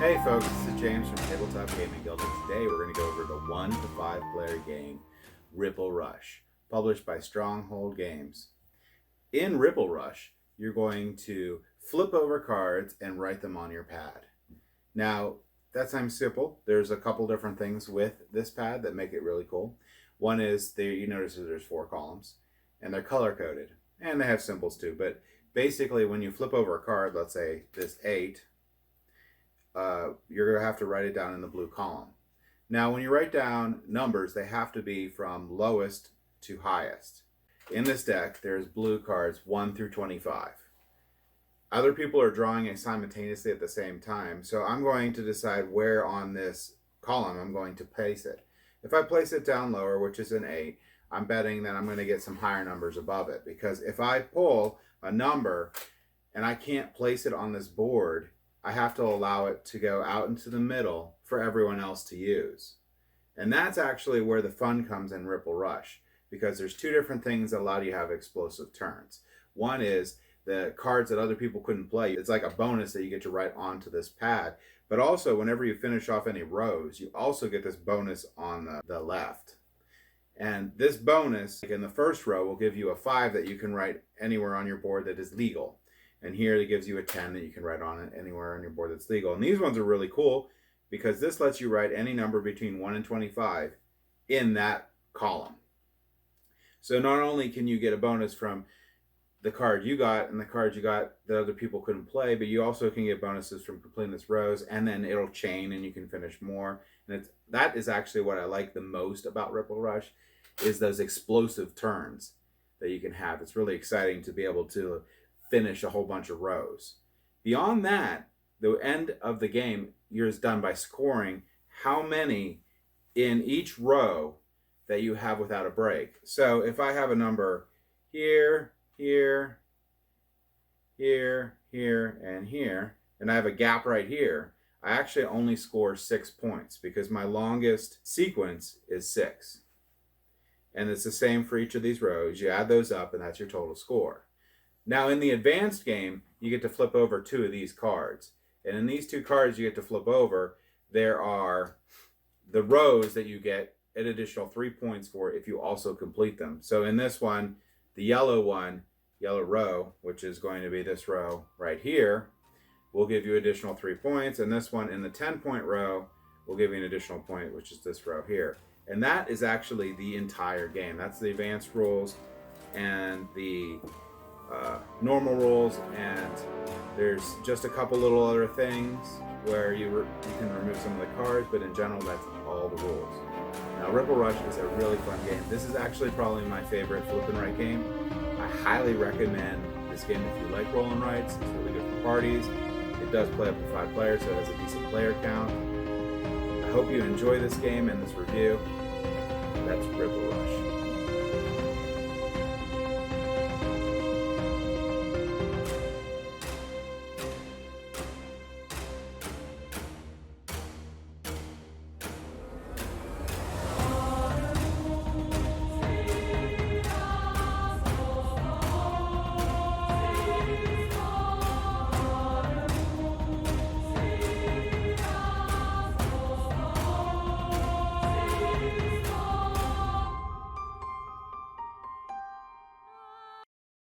Hey folks, this is James from Tabletop Gaming Guild, and today we're going to go over the 1 to 5 player game, Ripple Rush, published by Stronghold Games. In Ripple Rush, you're going to flip over cards and write them on your pad. Now, that sounds simple. There's a couple different things with this pad that make it really cool. One is, you notice that there's 4 columns, and they're color-coded, and they have symbols too, but basically when you flip over a card, let's say this 8, you're going to have to write it down in the blue column. Now, when you write down numbers, they have to be from lowest to highest. In this deck, there's blue cards 1 through 25. Other people are drawing it simultaneously at the same time, so I'm going to decide where on this column I'm going to place it. If I place it down lower, which is an 8, I'm betting that I'm going to get some higher numbers above it, because if I pull a number and I can't place it on this board, I have to allow it to go out into the middle for everyone else to use. And that's actually where the fun comes in Ripple Rush, because there's 2 different things that allow you to have explosive turns. One is the cards that other people couldn't play. It's like a bonus that you get to write onto this pad. But also, whenever you finish off any rows, you also get this bonus on the left. And this bonus, like in the first row, will give you a 5 that you can write anywhere on your board that is legal. And here it gives you a 10 that you can write on it anywhere on your board that's legal. And these ones are really cool because this lets you write any number between 1 and 25 in that column. So not only can you get a bonus from the card you got and the cards you got that other people couldn't play, but you also can get bonuses from completing this rows, and then it'll chain and you can finish more. And that is actually what I like the most about Ripple Rush, is those explosive turns that you can have. It's really exciting to be able to finish a whole bunch of rows. Beyond that, the end of the game, you're done by scoring how many in each row that you have without a break. So if I have a number here, here, here, here, and here, and I have a gap right here, I actually only score 6 points because my longest sequence is 6. And it's the same for each of these rows. You add those up and that's your total score. Now, in the advanced game, you get to flip over 2 of these cards. And in these 2 cards you get to flip over, there are the rows that you get an additional 3 points for if you also complete them. So in this one, the yellow row, which is going to be this row right here, will give you additional 3 points. And this one in the 10-point row will give you an additional point, which is this row here. And that is actually the entire game. That's the advanced rules and the normal rules, and there's just a couple little other things where you can remove some of the cards, but in general that's all the rules. Now, Ripple Rush is a really fun game. This is actually probably my favorite flip and write game. I highly recommend this game if you like roll and writes. It's really good for parties. It does play up to 5 players, so it has a decent player count. I hope you enjoy this game and this review. That's Ripple Rush.